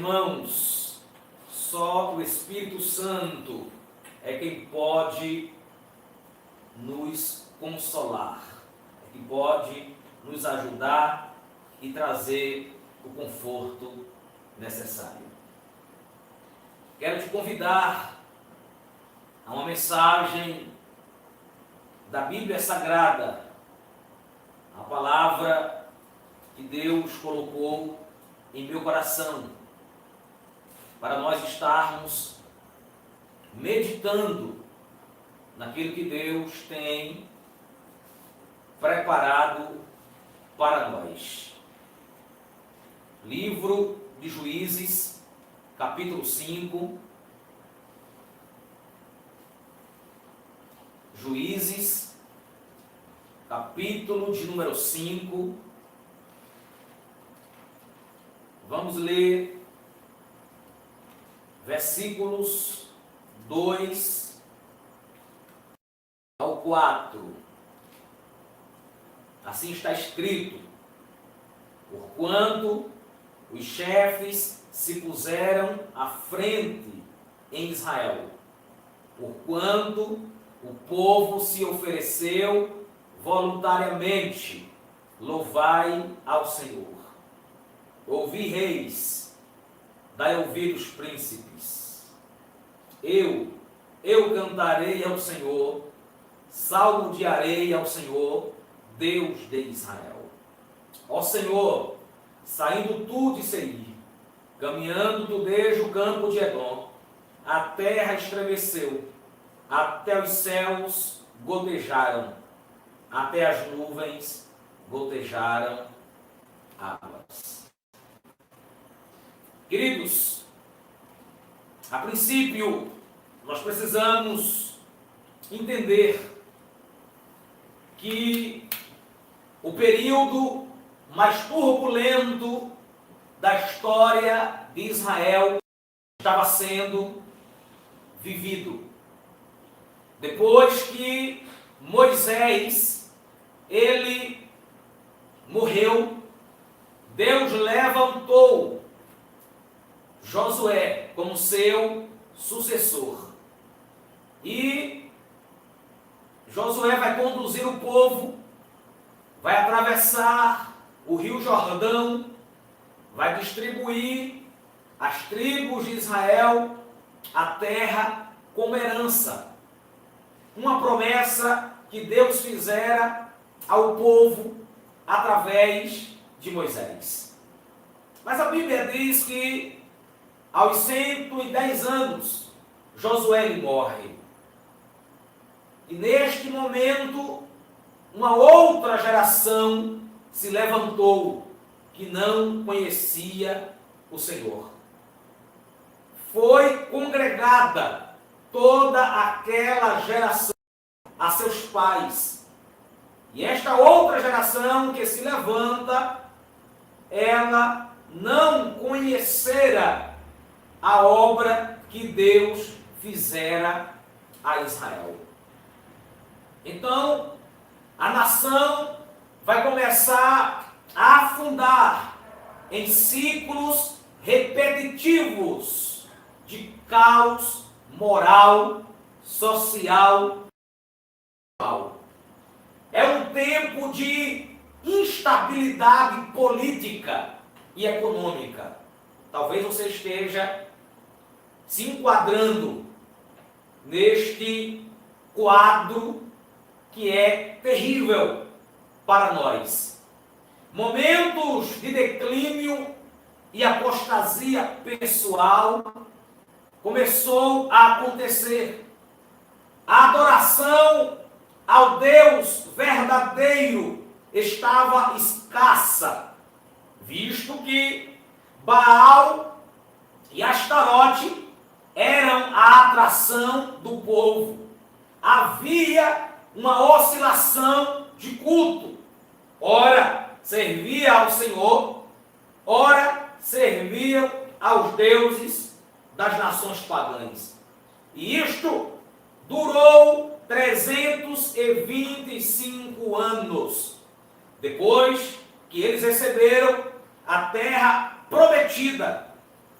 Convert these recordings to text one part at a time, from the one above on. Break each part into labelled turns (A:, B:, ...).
A: irmãos, só o Espírito Santo é quem pode nos consolar, é quem pode nos ajudar e trazer o conforto necessário. Quero te convidar a uma mensagem da Bíblia Sagrada, a palavra que Deus colocou em meu coração, para nós estarmos meditando naquilo que Deus tem preparado para nós. Livro de Juízes, capítulo 5. Juízes, capítulo de número 5. Vamos ler versículos 2 ao 4. Assim está escrito: porquanto os chefes se puseram à frente em Israel, porquanto o povo se ofereceu voluntariamente, louvai ao Senhor. Ouvi, reis, dai ouvidos, príncipes. Eu cantarei ao Senhor, salmodiarei ao Senhor, Deus de Israel. Ó Senhor, saindo tu de Seir, caminhando tu desde o campo de Edom, a terra estremeceu, até os céus gotejaram, até as nuvens gotejaram águas. Queridos, a princípio, nós precisamos entender que o período mais turbulento da história de Israel estava sendo vivido. Depois que Moisés, ele morreu, Deus levantou Josué como seu sucessor. E Josué vai conduzir o povo, vai atravessar o rio Jordão, vai distribuir as tribos de Israel a terra como herança. Uma promessa que Deus fizera ao povo através de Moisés. Mas a Bíblia diz que aos 110 anos, Josué morre. E neste momento, uma outra geração se levantou que não conhecia o Senhor. Foi congregada toda aquela geração a seus pais. E esta outra geração que se levanta, ela não conhecera a obra que Deus fizera a Israel. Então, a nação vai começar a afundar em ciclos repetitivos de caos moral, social. É um tempo de instabilidade política e econômica. Talvez você esteja se enquadrando neste quadro que é terrível para nós. Momentos de declínio e apostasia pessoal começou a acontecer. A adoração ao Deus verdadeiro estava escassa, visto que Baal e Astarote eram a atração do povo. Havia uma oscilação de culto. Ora servia ao Senhor, ora serviam aos deuses das nações pagãs. E isto durou 325 anos, depois que eles receberam a terra prometida.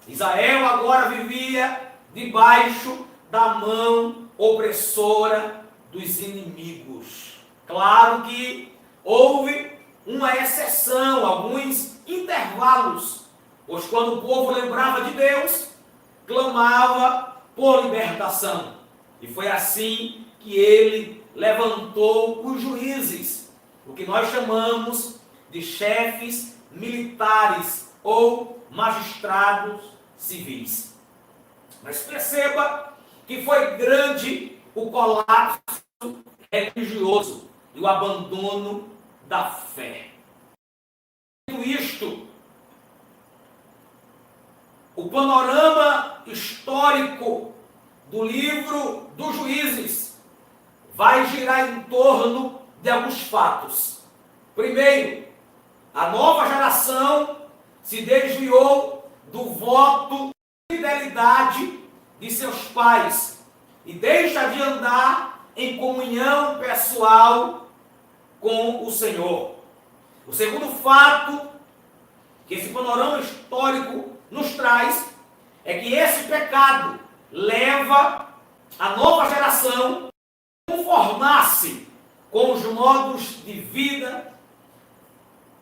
A: Israel agora vivia debaixo da mão opressora dos inimigos. Claro que houve uma exceção, alguns intervalos, pois quando o povo lembrava de Deus, clamava por libertação. E foi assim que ele levantou os juízes, o que nós chamamos de chefes militares ou magistrados civis. Mas perceba que foi grande o colapso religioso e o abandono da fé. Isto, o panorama histórico do livro dos Juízes vai girar em torno de alguns fatos. Primeiro, a nova geração se desviou do voto de fidelidade de seus pais e deixa de andar em comunhão pessoal com o Senhor. O segundo fato que esse panorama histórico nos traz é que esse pecado leva a nova geração a conformar-se com os modos de vida,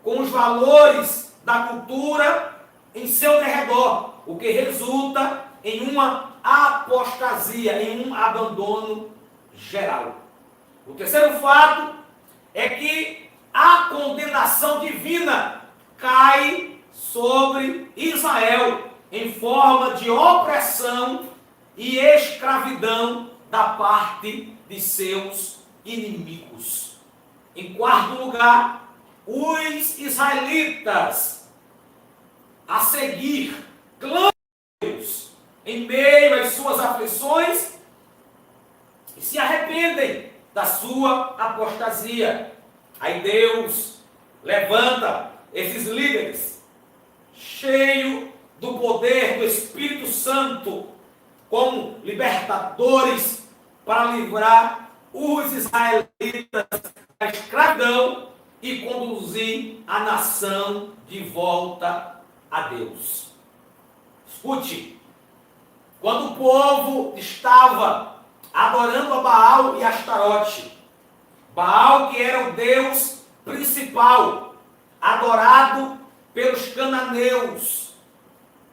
A: com os valores da cultura em seu derredor, o que resulta em uma apostasia, em um abandono geral. O terceiro fato é que a condenação divina cai sobre Israel em forma de opressão e escravidão da parte de seus inimigos. Em quarto lugar, os israelitas a seguir clamam a Deus em meio às suas aflições e se arrependem da sua apostasia. Aí Deus levanta esses líderes cheios do poder do Espírito Santo como libertadores para livrar os israelitas da escravidão e conduzir a nação de volta a Deus. Escute, quando o povo estava adorando a Baal e Astarote, Baal que era o Deus principal, adorado pelos cananeus,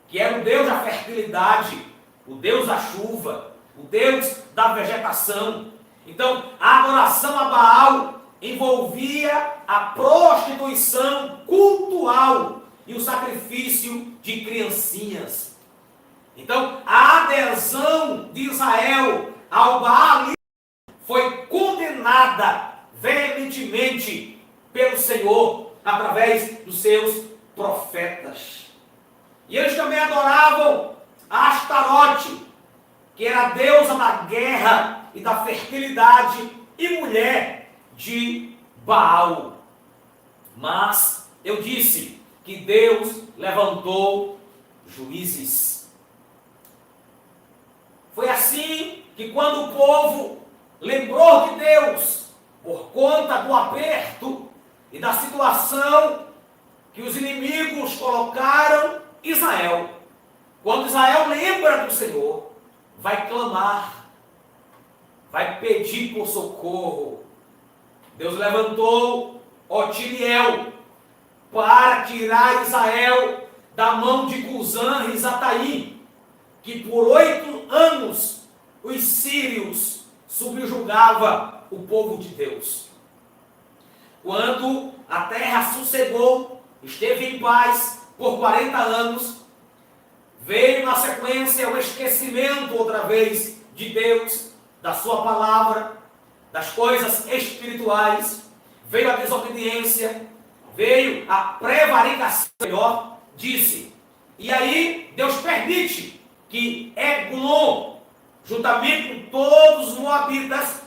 A: que era o Deus da fertilidade, o Deus da chuva, o Deus da vegetação. Então, a adoração a Baal envolvia a prostituição cultural e o sacrifício de criancinhas. Então, a adesão de Israel ao Baal foi condenada veementemente pelo Senhor através dos seus profetas. E eles também adoravam a Astarote, que era a deusa da guerra e da fertilidade e mulher de Baal. Mas eu disse que Deus levantou juízes. Foi assim que quando o povo lembrou de Deus, por conta do aperto e da situação que os inimigos colocaram Israel, quando Israel lembra do Senhor, vai clamar, vai pedir por socorro. Deus levantou Otiniel para tirar Israel da mão de Cusã e Zataim, que por 8 anos os sírios subjugavam o povo de Deus. Quando a terra sossegou, esteve em paz por 40 anos, veio na sequência o esquecimento outra vez de Deus, da sua palavra, das coisas espirituais, veio a desobediência, veio a prevaricação, melhor, disse. E aí Deus permite que Eglon, juntamente com todos os moabitas,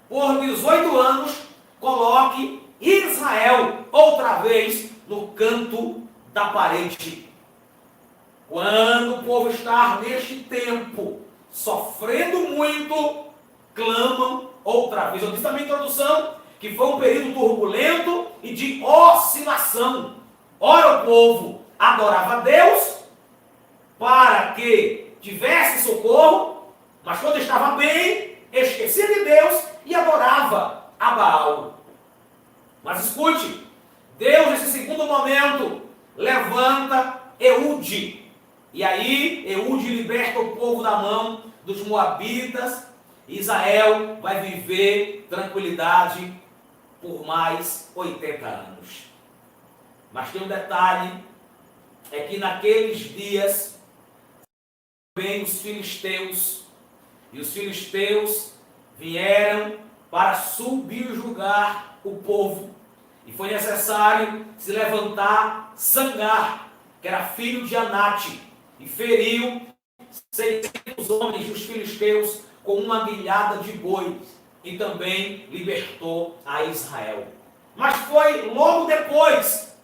A: por 18 anos, coloque Israel outra vez no canto da parede. Quando o povo está neste tempo, sofrendo muito, clamam outra vez. Eu disse na minha introdução que foi um período turbulento e de oscilação. Ora o povo adorava a Deus, para que tivesse socorro, mas quando estava bem, esquecia de Deus e adorava a Baal. Mas escute, Deus nesse segundo momento levanta Eude. E aí Eude liberta o povo da mão dos moabitas. Israel vai viver tranquilidade por mais 80 anos. Mas tem um detalhe, é que naqueles dias vêm os filisteus, e os filisteus vieram para subjugar o povo, e foi necessário se levantar Sangar, que era filho de Anate, e feriu 600 homens dos filisteus com uma milhada de bois, e também libertou a Israel. Mas foi logo depois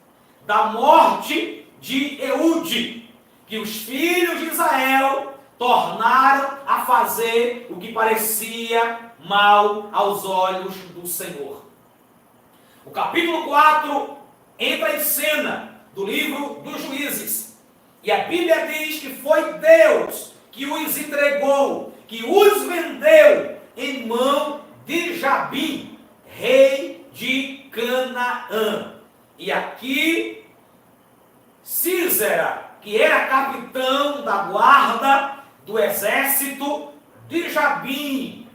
A: da morte de Eude que os filhos de Israel tornaram a fazer o que parecia mal aos olhos do Senhor. O capítulo 4 entra em cena do livro dos Juízes, e a Bíblia diz que foi Deus que os entregou, que os vendeu em mão de Jabim, rei de Canaã. E aqui, Sísera, que era capitão da guarda do exército de Jabim,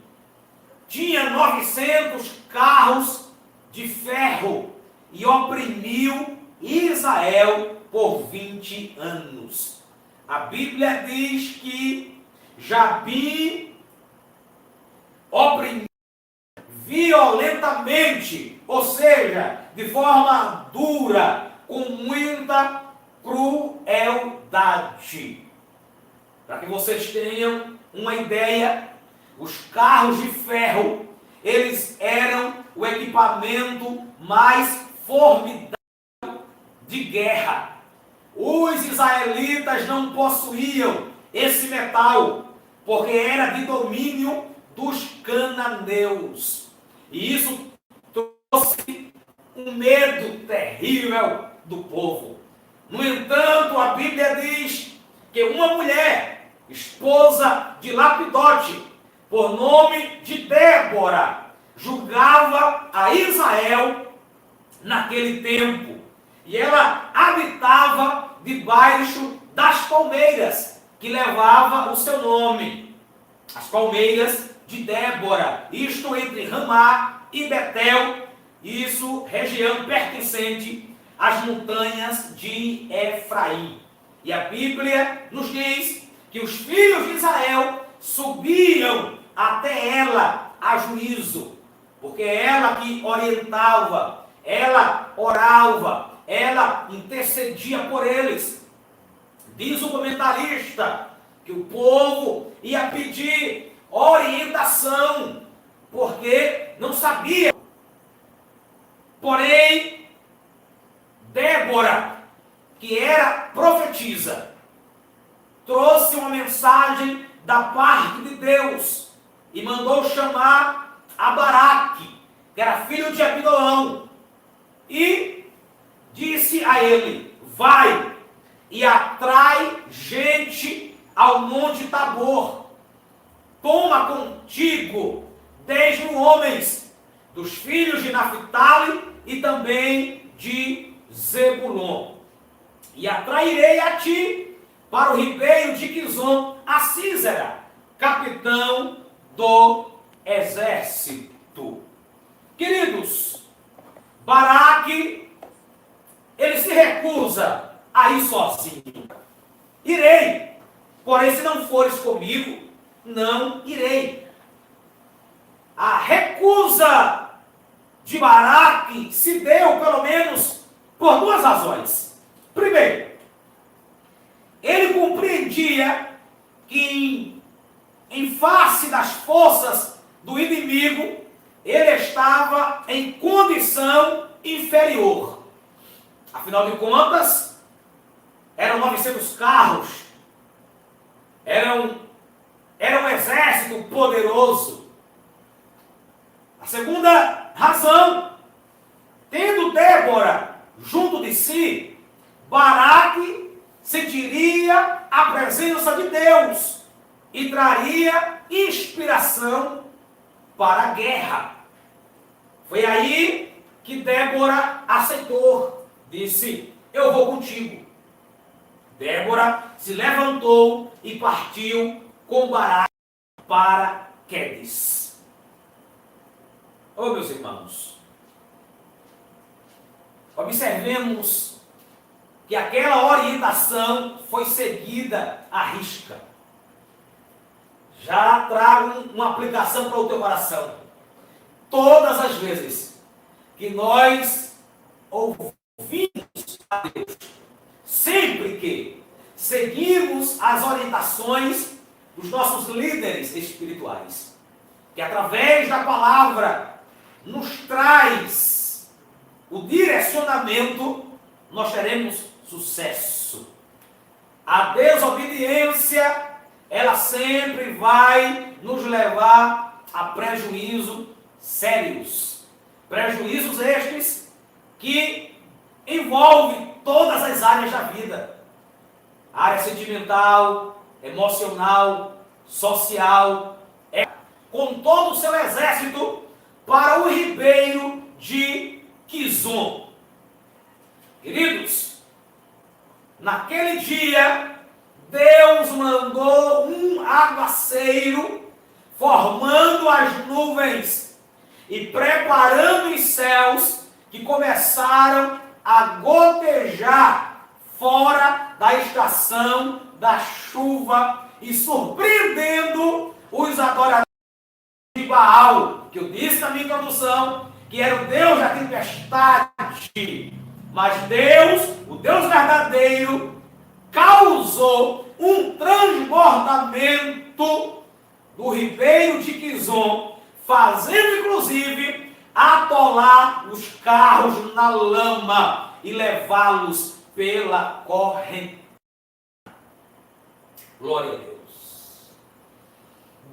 A: tinha 900 carros de ferro e oprimiu Israel por 20 anos. A Bíblia diz que Jabim oprimiu violentamente, ou seja, de forma dura, com muita crueldade. Para que vocês tenham uma ideia, os carros de ferro, eles eram o equipamento mais formidável de guerra. Os israelitas não possuíam esse metal, porque era de domínio dos cananeus. E isso trouxe um medo terrível do povo. No entanto, a Bíblia diz que uma mulher, esposa de Lapidote, por nome de Débora, julgava a Israel naquele tempo. E ela habitava debaixo das palmeiras, que levava o seu nome. As palmeiras de Débora, isto entre Ramá e Betel, isso região pertencente às montanhas de Efraim. E a Bíblia nos diz que os filhos de Israel subiam até ela a juízo, porque ela que orientava, ela orava, ela intercedia por eles. Diz o comentarista que o povo ia pedir orientação, porque não sabia. Porém, Débora, que era profetisa, trouxe uma mensagem da parte de Deus e mandou chamar a Baraque, que era filho de Abinoão, e disse a ele: vai e atrai gente ao Monte Tabor. Toma contigo 10.000 homens dos filhos de Naphtali e também de Zebulon. E atrairei a ti para o ribeiro de Quizon a Sísera, capitão do exército. Queridos, Baraque, ele se recusa a ir sozinho. Irei, porém se não fores comigo, não irei. A recusa de Baraque se deu pelo menos por duas razões. Primeiro, ele compreendia que em face das forças do inimigo, ele estava em condição inferior. Afinal de contas, eram 900 carros, era um exército poderoso. A segunda razão, tendo Débora junto de si, Baraque sentiria a presença de Deus e traria inspiração para a guerra. Foi aí que Débora aceitou, disse: eu vou contigo. Débora se levantou e partiu com Baraque para Quedes. Oh, meus irmãos, observemos que aquela orientação foi seguida à risca. Já trago uma aplicação para o teu coração. Todas as vezes que nós ouvimos a Deus, sempre que seguimos as orientações dos nossos líderes espirituais, que através da palavra nos traz o direcionamento, nós teremos sucesso. A desobediência, ela sempre vai nos levar a prejuízo sérios. Prejuízos estes que envolvem todas as áreas da vida. Área sentimental, emocional, social, com todo o seu exército para o ribeiro de Quizon. Queridos, naquele dia, Deus mandou um aguaceiro, formando as nuvens e preparando os céus, que começaram a gotejar fora da estação da chuva e surpreendendo os adoradores de Baal, que eu disse na minha introdução, que era o Deus da tempestade. Mas Deus, o Deus verdadeiro, causou um transbordamento do ribeiro de Quizon, fazendo inclusive atolar os carros na lama e levá-los pela corrente. Glória a Deus.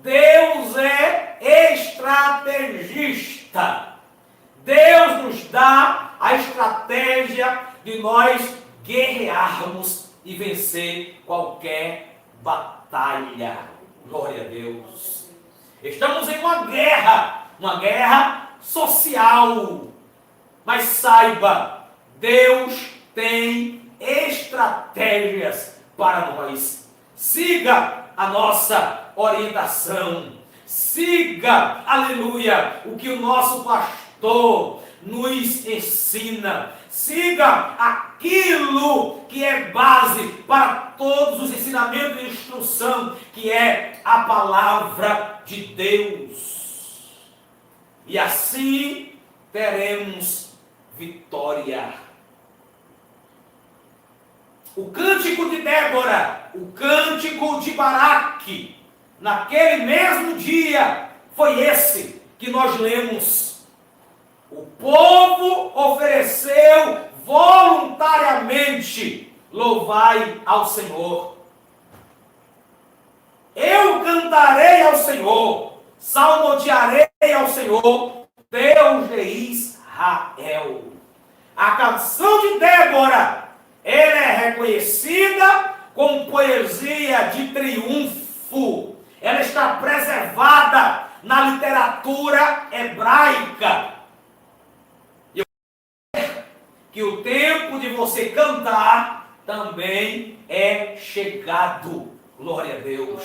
A: Deus é estrategista. Deus nos dá a estratégia de nós guerrearmos e vencer qualquer batalha. Glória a Deus. Estamos em uma guerra social. Mas saiba, Deus tem estratégias para nós. Siga a nossa orientação. Siga, aleluia, o que o nosso pastor nos ensina. Siga aquilo que é base para todos os ensinamentos e instrução, que é a palavra de Deus. E assim teremos vitória. O cântico de Débora, o cântico de Baraque, naquele mesmo dia, foi esse que nós lemos. O povo ofereceu voluntariamente: louvai ao Senhor. Eu cantarei ao Senhor, salmodiarei ao Senhor, Deus de Israel. A canção de Débora, ela é reconhecida com poesia de triunfo. Ela está preservada na literatura hebraica. E eu quero que o tempo de você cantar também é chegado. Glória a Deus.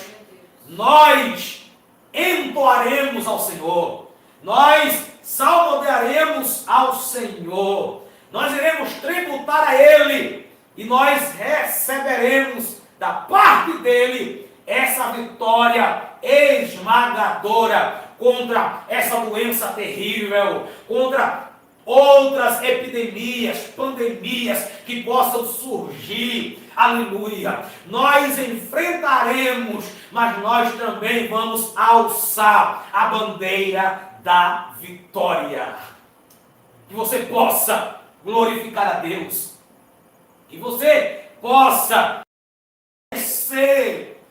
A: Nós entoaremos ao Senhor. Nós salmodiaremos ao Senhor. Nós iremos tributar a Ele. E nós receberemos da parte dEle essa vitória esmagadora contra essa doença terrível, contra outras epidemias, pandemias que possam surgir. Aleluia! Nós enfrentaremos, mas nós também vamos alçar a bandeira da vitória. Que você possa glorificar a Deus. Que você possa ser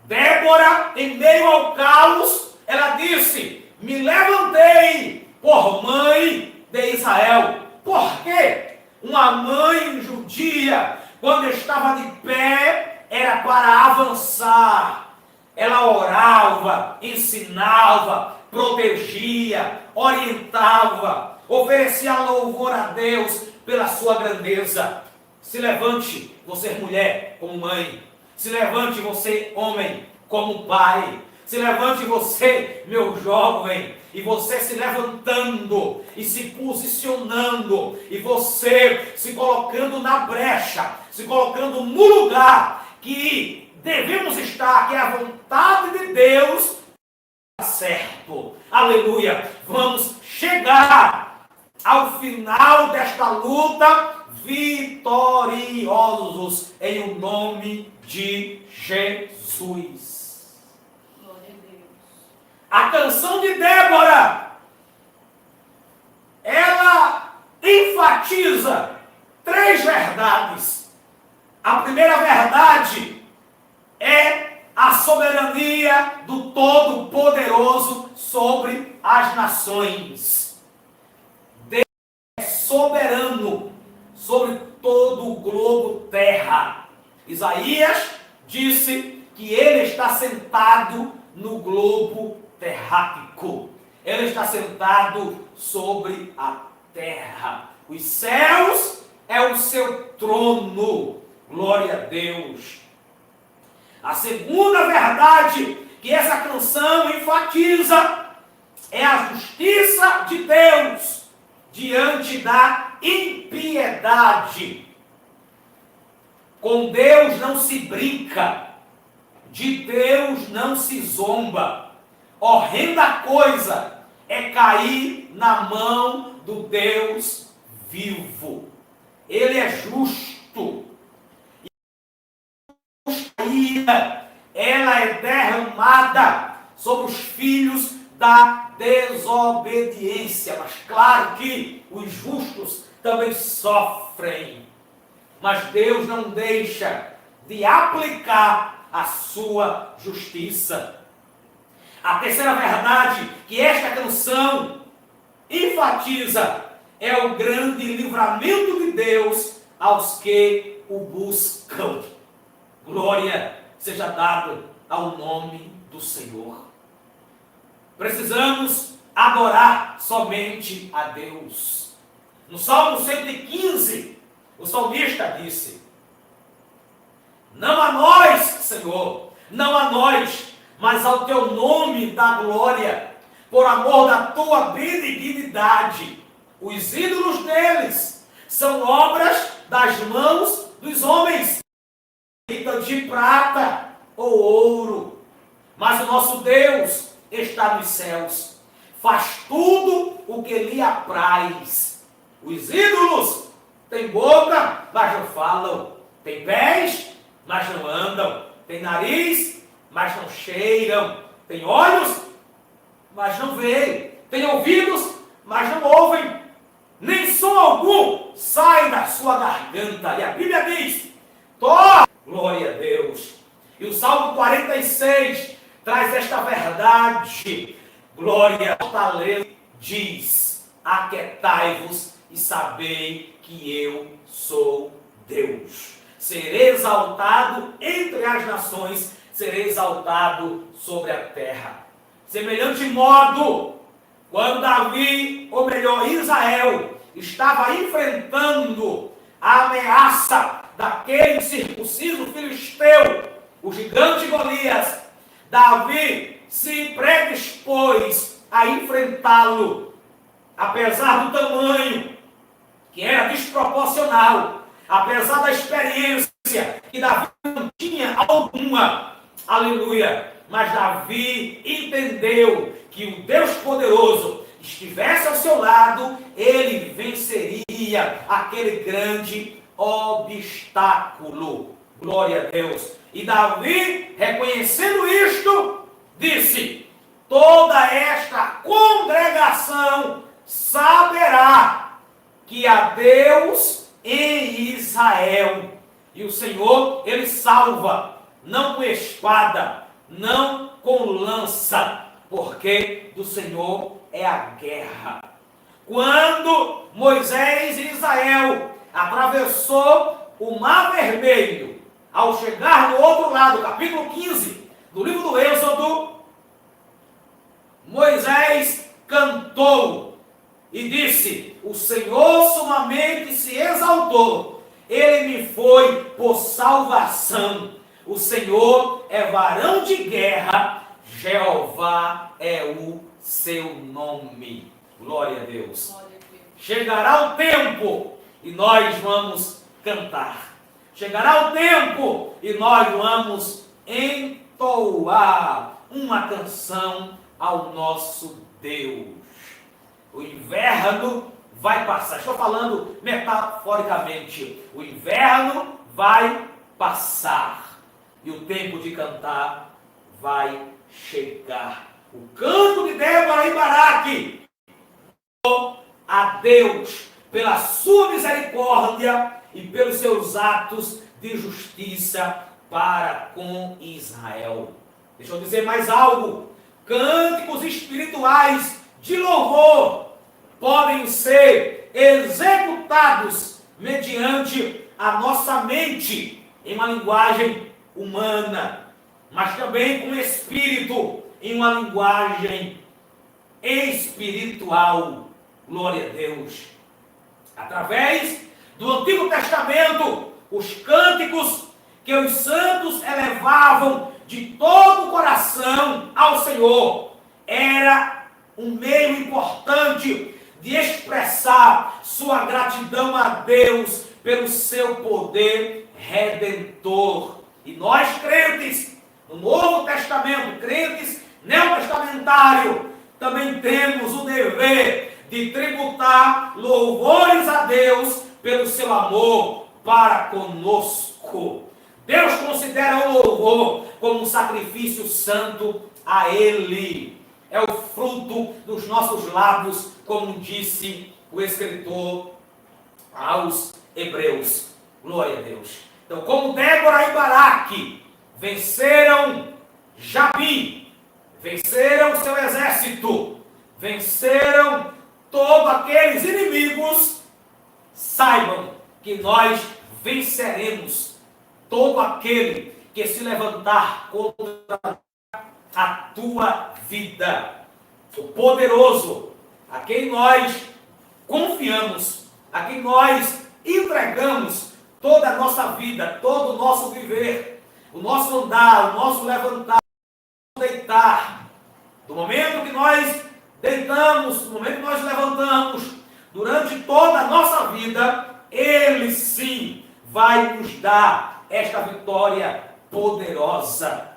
A: Débora, em meio ao caos, ela disse: me levantei por mãe de Israel. Por quê? Uma mãe judia quando estava de pé, era para avançar. Ela orava, ensinava, protegia, orientava, oferecia louvor a Deus pela sua grandeza. Se levante, você mulher, como mãe. Se levante, você homem, como pai. Se levante você, meu jovem, e você se levantando e se posicionando, e você se colocando na brecha, se colocando no lugar que devemos estar, que é a vontade de Deus, certo. Aleluia. Vamos chegar ao final desta luta vitoriosos em o nome de Jesus. A canção de Débora, ela enfatiza 3 verdades. A primeira verdade é a soberania do Todo-Poderoso sobre as nações. Deus é soberano sobre todo o globo terra. Isaías disse que ele está sentado no globo terráqueo. Ele está sentado sobre a terra. Os céus é o seu trono. Glória a Deus. A segunda verdade que essa canção enfatiza é a justiça de Deus diante da impiedade. Com Deus não se brinca, de Deus não se zomba. Horrenda coisa é cair na mão do Deus vivo. Ele é justo. E ela é derramada sobre os filhos da desobediência. Mas claro que os justos também sofrem. Mas Deus não deixa de aplicar a sua justiça. A terceira verdade que esta canção enfatiza é o grande livramento de Deus aos que o buscam. Glória seja dada ao nome do Senhor. Precisamos adorar somente a Deus. No Salmo 115, o salmista disse: não a nós, Senhor, não a nós, mas ao teu nome dá glória, por amor da tua benignidade. Os ídolos deles são obras das mãos dos homens, de prata ou ouro. Mas o nosso Deus está nos céus, faz tudo o que lhe apraz. Os ídolos têm boca, mas não falam, têm pés, mas não andam, têm nariz, mas não cheiram, têm olhos, mas não veem, têm ouvidos, mas não ouvem, nem som algum sai da sua garganta. E a Bíblia diz: glória a Deus. E o Salmo 46 traz esta verdade. Glória a Deus. Diz: aquietai-vos e sabei que eu sou Deus. Serei exaltado entre as nações, serei exaltado sobre a terra. Semelhante modo, quando Davi, ou melhor, Israel, estava enfrentando a ameaça daquele circunciso filisteu, o gigante Golias, Davi se predispôs a enfrentá-lo, apesar do tamanho, que era desproporcional, apesar da experiência que Davi não tinha alguma, aleluia, mas Davi entendeu que o Deus poderoso estivesse ao seu lado, ele venceria aquele grande obstáculo. Glória a Deus. E Davi, reconhecendo isto, disse: toda esta congregação saberá que há Deus em Israel. E o Senhor, ele salva, não com espada, não com lança, porque do Senhor é a guerra. Quando Moisés e Israel atravessou o Mar Vermelho, ao chegar no outro lado, capítulo 15 do livro do Êxodo, Moisés cantou e disse: o Senhor sumamente se exaltou, ele me foi por salvação. O Senhor é varão de guerra, Jeová é o seu nome. Glória a Deus. Chegará o tempo e nós vamos cantar. Chegará o tempo e nós vamos entoar uma canção ao nosso Deus. O inverno vai passar. Estou falando metaforicamente. O inverno vai passar e o tempo de cantar vai chegar. O canto de Débora e Baraque a Deus pela sua misericórdia e pelos seus atos de justiça para com Israel. Deixa eu dizer mais algo. Cânticos espirituais de louvor podem ser executados mediante a nossa mente em uma linguagem humana, mas também com espírito em uma linguagem espiritual. Glória a Deus. Através do Antigo Testamento, os cânticos que os santos elevavam de todo o coração ao Senhor era um meio importante de expressar sua gratidão a Deus pelo seu poder redentor. E nós, crentes no Novo Testamento, crentes neotestamentários, também temos o dever de tributar louvores a Deus pelo seu amor para conosco. Deus considera o louvor como um sacrifício santo a Ele. É o fruto dos nossos lábios, como disse o escritor aos Hebreus. Glória a Deus. Então, como Débora e Baraque venceram Jabi, venceram seu exército, venceram todos aqueles inimigos, saibam que nós venceremos todo aquele que se levantar contra a tua vida. O poderoso, a quem nós confiamos, a quem nós entregamos toda a nossa vida, todo o nosso viver, o nosso andar, o nosso levantar, o nosso deitar. Do momento que nós deitamos, do momento que nós levantamos, durante toda a nossa vida, Ele sim vai nos dar esta vitória poderosa.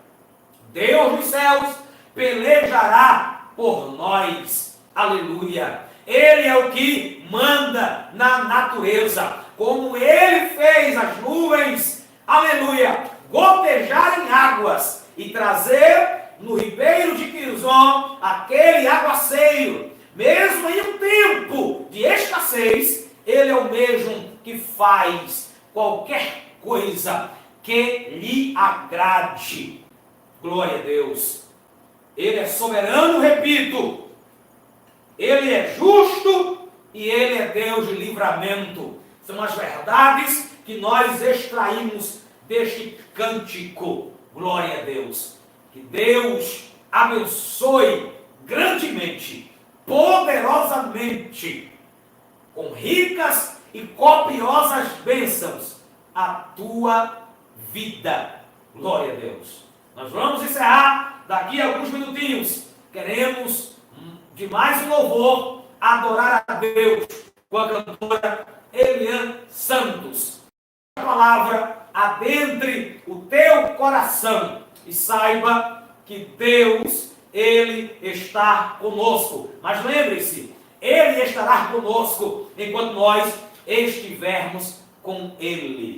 A: Deus dos céus pelejará por nós. Aleluia. Ele é o que manda na natureza. Como Ele fez as nuvens, aleluia, gotejar em águas e trazer no ribeiro de Quizon aquele aguaceiro. Mesmo em um tempo de escassez, Ele é o mesmo que faz qualquer coisa que lhe agrade. Glória a Deus. Ele é soberano, repito. Ele é justo e Ele é Deus de livramento. São as verdades que nós extraímos deste cântico. Glória a Deus. Que Deus abençoe grandemente, poderosamente, com ricas e copiosas bênçãos, a tua vida. Glória a Deus. Nós vamos encerrar daqui a alguns minutinhos. Queremos, de mais um louvor, adorar a Deus com a cantora Eliane Santos. A palavra adentre o teu coração e saiba que Deus, Ele está conosco. Mas lembre-se, Ele estará conosco enquanto nós estivermos com Ele.